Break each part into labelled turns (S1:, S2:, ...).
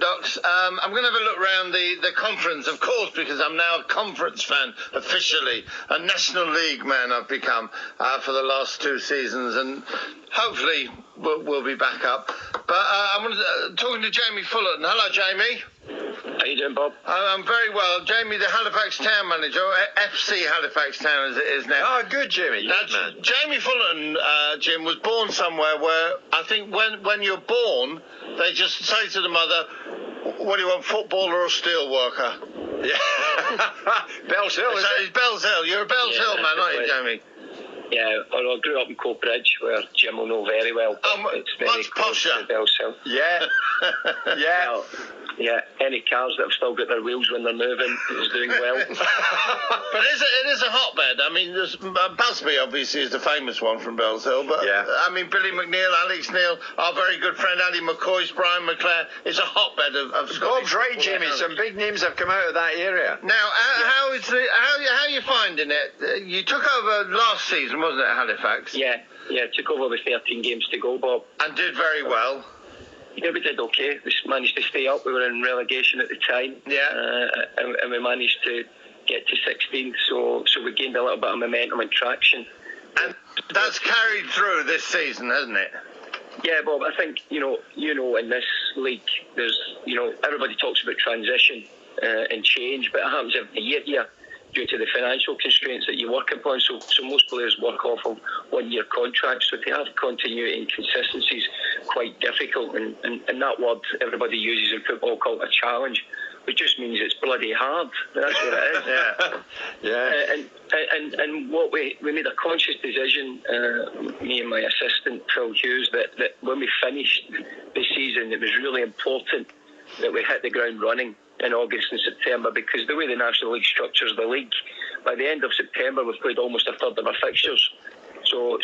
S1: Docs. I'm going to have a look around the conference, of course, because I'm now a conference fan officially. A National League man I've become for the last 2 seasons, and hopefully we'll be back up. But I'm talking to Jamie Fullarton. Hello, Jamie.
S2: How you doing, Bob?
S1: I'm very well. Jamie, the Halifax Town manager, A.F.C. Halifax Town as it is now.
S3: Oh, good, Jamie.
S1: Now,
S3: Good, man.
S1: Jamie Fullarton, Jim, was born somewhere where I think when you're born, they just say to the mother, what do you want, footballer or steel worker?
S3: Yeah. Bells Hill, is it?
S1: It's Bells Hill. You're a Bells Hill man, aren't you, Jamie?
S2: Yeah, I grew up in Coatbridge, where Jim will know very well. It's very
S1: much
S2: close
S1: posher.
S2: to Bells Hill.
S3: Yeah. Yeah.
S2: Well, yeah, any cars that have still got their wheels when they're moving is doing well.
S1: But it is a hotbed. I mean, Busby obviously is the famous one from Bells Hill, but
S3: yeah.
S1: I mean, Billy McNeil, Alex Neil, our very good friend Ali McCoy's, Brian McClare. It's a hotbed of Scottish.
S3: Bob's right, Jamie. Some big names have come out of that area.
S1: Now, how are you finding it? You took over last season, wasn't it, Halifax?
S2: Yeah, took over with 13 games to go, Bob.
S1: And did very well.
S2: Yeah, we did okay. We managed to stay up. We were in relegation at the time.
S1: Yeah.
S2: And we managed to get to 16th, so we gained a little bit of momentum and traction.
S1: And that's carried through this season, hasn't it?
S2: Yeah, Bob, I think, you know, in this league, there's, everybody talks about transition and change, but it happens every year here due to the financial constraints that you work upon. So most players work off of 1-year contracts, so to have continuity and consistency is quite difficult. And that word everybody uses in football called a challenge, which just means it's bloody hard. That's what it is.
S3: Yeah.
S2: And what we made a conscious decision, me and my assistant Phil Hughes, that when we finished the season, it was really important that we hit the ground running in August and September, because the way the National League structures the league, by the end of September we've played almost a third of our fixtures. So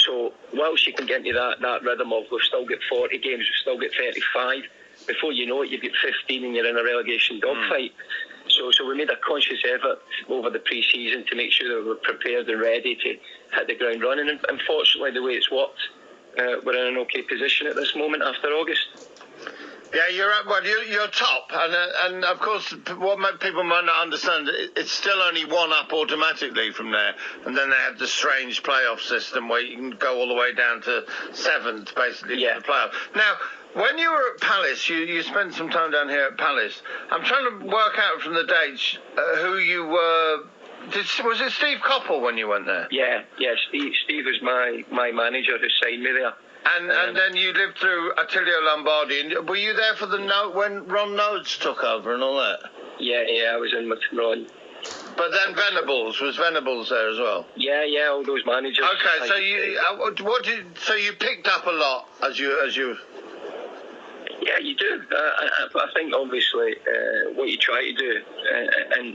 S2: whilst you can get into that rhythm of we've still got 40 games, we've still got 35, before you know it you've got 15 and you're in a relegation dogfight. So we made a conscious effort over the pre-season to make sure that we were prepared and ready to hit the ground running, and unfortunately the way it's worked, we're in an okay position at this moment after August.
S1: Yeah, you're top, and of course, what people might not understand, it's still only one up automatically from there, and then they have the strange playoff system where you can go all the way down to 7th, basically, for the playoff. Now, when you were at Palace, you spent some time down here at Palace. I'm trying to work out from the dates who you were. Was it Steve Coppell when you went there?
S2: Yeah. Steve was my manager who signed me there.
S1: And then you lived through Attilio Lombardi. And were you there for when Ron Nodes took over and all that? Yeah,
S2: I was in with Ron.
S1: But then Venables there as well.
S2: Yeah, all those managers.
S1: Okay, so you picked up a lot as you.
S2: Yeah, you do. I think obviously what you try to do,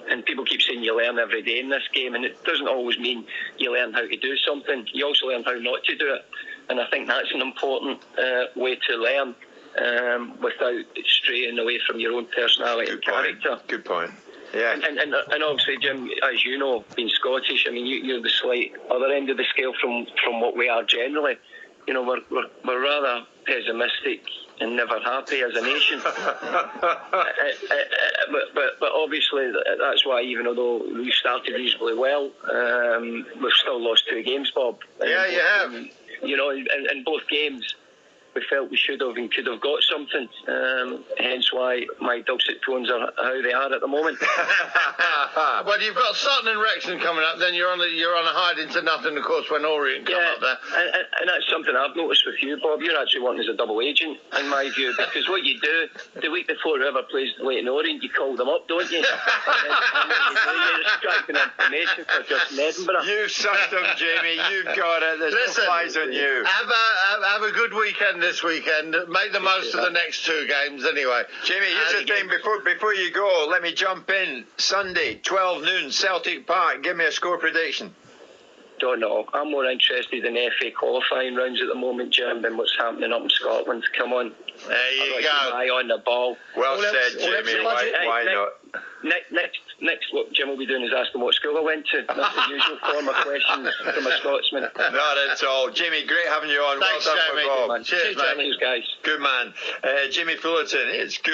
S2: and people keep saying you learn every day in this game, and it doesn't always mean you learn how to do something. You also learn how not to do it, and I think that's an important way to learn without straying away from your own personality and character.
S3: Good point. Yeah.
S2: And obviously, Jim, as you know, being Scottish, I mean, you're the slight other end of the scale from what we are generally. We're rather pessimistic and never happy as a nation. but obviously that's why, even although we started reasonably well, we've still lost 2 games, Bob.
S1: Yeah, you have.
S2: In both games, we felt we should have and could have got something. Hence why my dulcet tones are how they are at the moment.
S1: Well, you've got Sutton and Wrexham coming up. Then you're on a hide into nothing, of course, when Orient come up there.
S2: And that's something I've noticed with you, Bob. You're actually working as a double agent, in my view, because what you do the week before whoever plays Leighton Orient, you call them up, don't you? And what you do, you're extracting information for just Edinburgh.
S3: You've sucked them, Jamie. You've got it. There's no flies on you.
S1: Have a good weekend this weekend. Make the most of the next 2 games anyway.
S3: Jamie, here's the thing. Before you go, let me jump in. Sunday, 12 noon, Celtic Park. Give me a score prediction.
S2: Don't know. I'm more interested in FA qualifying rounds at the moment, Jim, than what's happening up in Scotland. Come on.
S1: There you go.
S2: Eye on the ball.
S3: Well said, Jamie. Why not?
S2: Next, what Jim will be doing is asking what school I went to. That's the usual form of questions from a Scotsman.
S3: Not at all. Jamie, great having you on.
S1: Thanks,
S3: well done,
S1: Jamie.
S3: Bob.
S1: Cheers,
S2: mate. Guys.
S3: Good man. Jamie Fullarton, it's good.